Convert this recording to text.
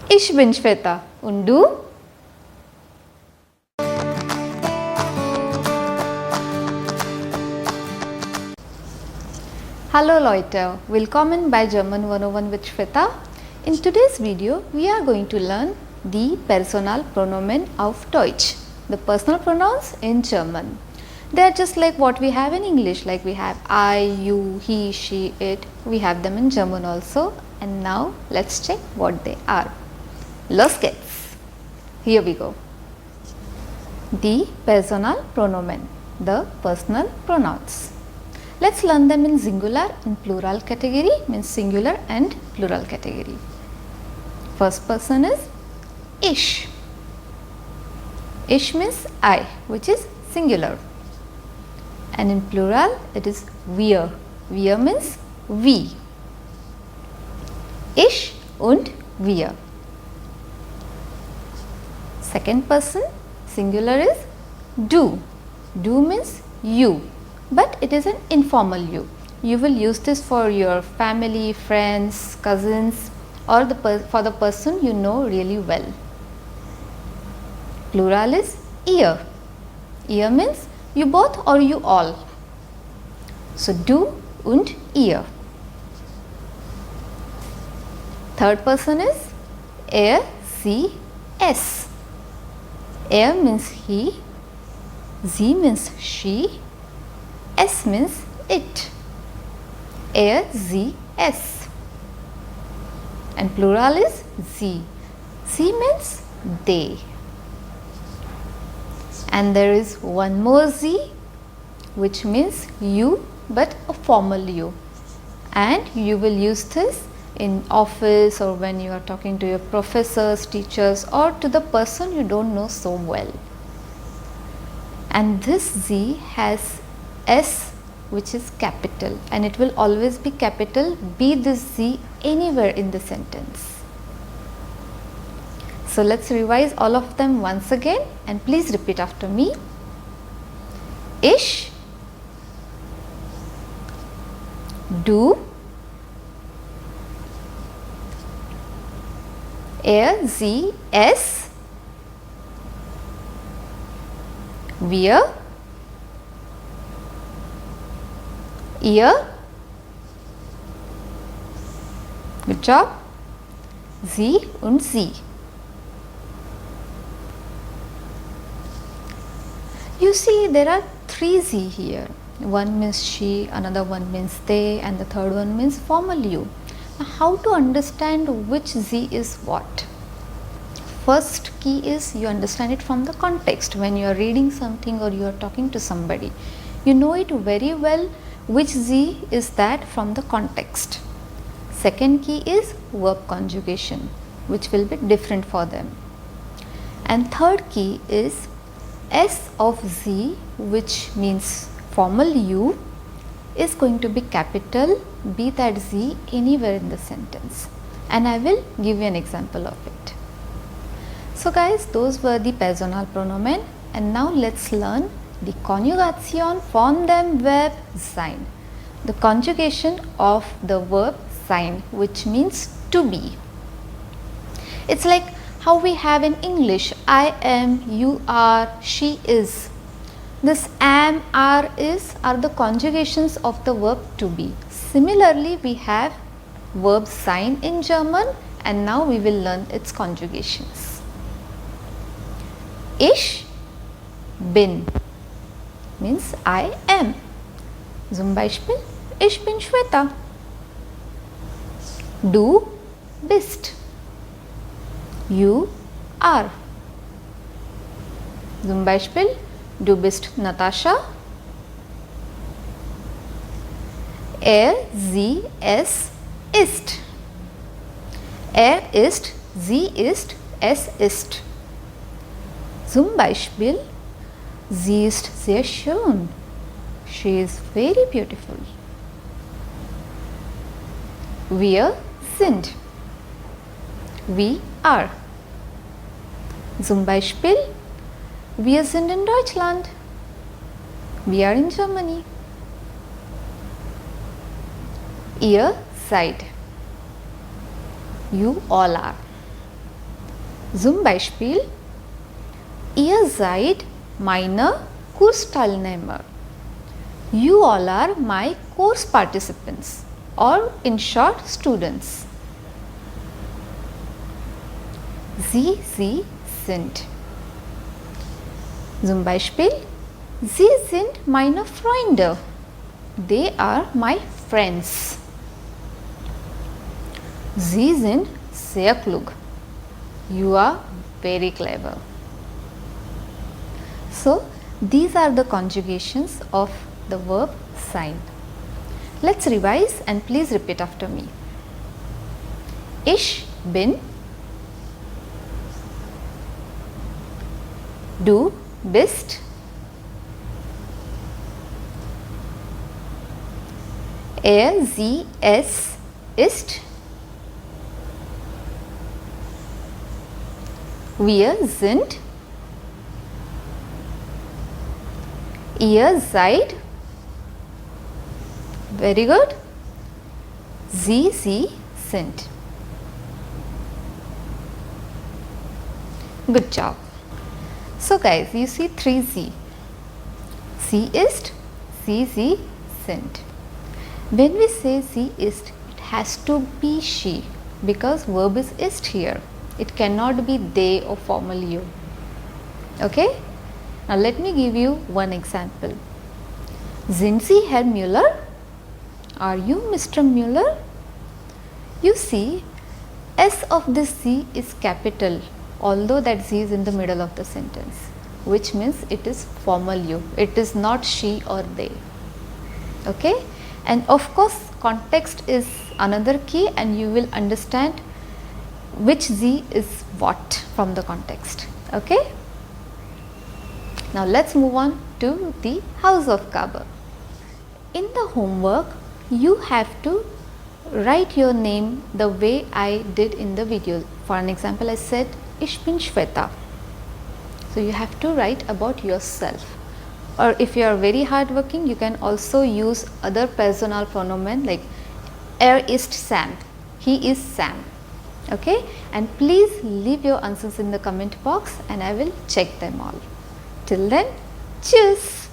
Ich bin Shweta. Und du? Hallo Leute, willkommen bei German 101 with Shweta. In today's video, we are going to learn the Personalpronomen auf Deutsch, the personal pronouns in German. They are just like what we have in English, like we have I, you, he, she, it. We have them in German also. And now let's check what they are. Los geht's. Here we go. The Personalpronomen, the personal pronouns. Let's learn them in singular and plural category, means singular and plural category. First person is ich. Ich means I, which is singular. And in plural it is wir. Wir means we. Ich und wir. Second person, singular is du. Du means you, but it is an informal you. You will use this for your family, friends, cousins, or for the person you know really well. Plural is ihr. Ihr means you both or you all. So du und ihr. Third person is er, sie, es. Er means he, sie means she, es means it. Er, sie, es. And plural is sie. Sie means they. And there is one more sie, which means you, but a formal you. And you will use this in office or when you are talking to your professors, teachers, or to the person you don't know so well. And this Z has S, which is capital, and it will always be capital, be this Z anywhere in the sentence. So let's revise all of them once again, and please repeat after me. Ich, du, er, sie, es, wir, ihr, good job, sie und sie. You see, there are three Z here. One means she, another one means they, and the third one means formal you. Now, how to understand which Z is what? First key is you understand it from the context. When you are reading something or you are talking to somebody, you know it very well which Z is that from the context. Second key is verb conjugation, which will be different for them. And third key is S of Z, which means formal you, is going to be capital, be that Z anywhere in the sentence. And I will give you an example of it. So guys, those were the Personalpronomen, and now let's learn the Konjugation von dem Verb sein, the conjugation of the verb sein, which means to be. It's like how we have in English, I am, you are, she is. This am, are, is are the conjugations of the verb to be. Similarly, we have verb sein in German, and now we will learn its conjugations. Ich bin means I am. Zum Beispiel, ich bin Shweta. Du bist. You are. Zum Beispiel, du bist Natascha. Er, sie, es ist. Er ist, sie ist, es ist. Zum Beispiel, sie ist sehr schön. She is very beautiful. Wir sind. We are. Zum Beispiel, wir sind in Deutschland. We are in Germany. Ihr seid. You all are. Zum Beispiel, ihr seid meine Kursteilnehmer. You all are my course participants, or in short, students. Sie sind. Zum Beispiel, Sie sind meine Freunde. They are my friends. Sie sind sehr klug. You are very clever. So, these are the conjugations of the verb sein. Let's revise and please repeat after me. Ich bin. Du bist. Sie, es ist. Wir sind. Ihr seid. Very good. Sie sind. Good job. So guys, you see 3 Sie ist, sie sind. When we say sie ist, it has to be she because verb is ist here. It cannot be they or formal you. Okay? Now let me give you one example. Sind Sie Herr Müller? Are you Mr. Müller? You see, S of this sie is capital, although that sie is in the middle of the sentence, which means it is formal you. It is not she or they. Okay? And of course, context is another key, and you will understand which sie is what from the context. Okay? Now let's move on to the Hausaufgabe. In the homework, you have to write your name the way I did in the video. For an example, I said, Ich bin Shweta. So you have to write about yourself. Or if you are very hardworking, you can also use other personal pronomen like ist Sam. He is Sam. Okay? And please leave your answers in the comment box and I will check them all. Till then, cheers!